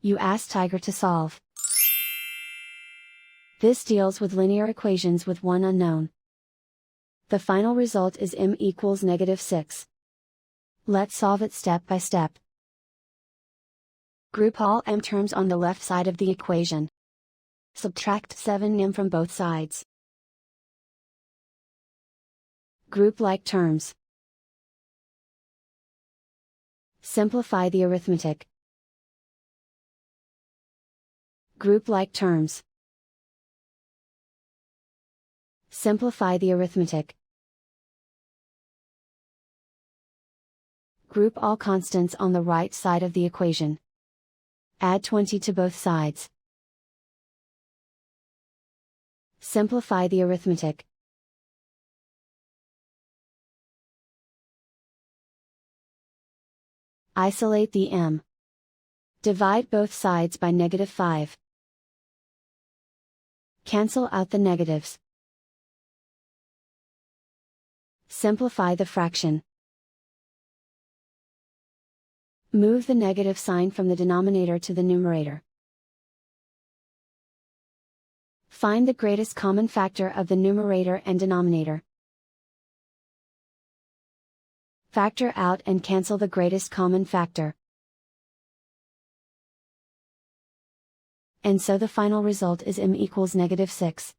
You ask Tiger to solve. This deals with linear equations with one unknown. The final result is m equals -6. Let's solve it step by step. Group all m terms on the left side of the equation. Subtract 7m from both sides. Group like terms. Simplify the arithmetic. Group like terms. Simplify the arithmetic. Group all constants on the right side of the equation. Add 20 to both sides. Simplify the arithmetic. Isolate the m. Divide both sides by -5. Cancel out the negatives. Simplify the fraction. Move the negative sign from the denominator to the numerator. Find the greatest common factor of the numerator and denominator. Factor out and cancel the greatest common factor. And so the final result is m equals -6.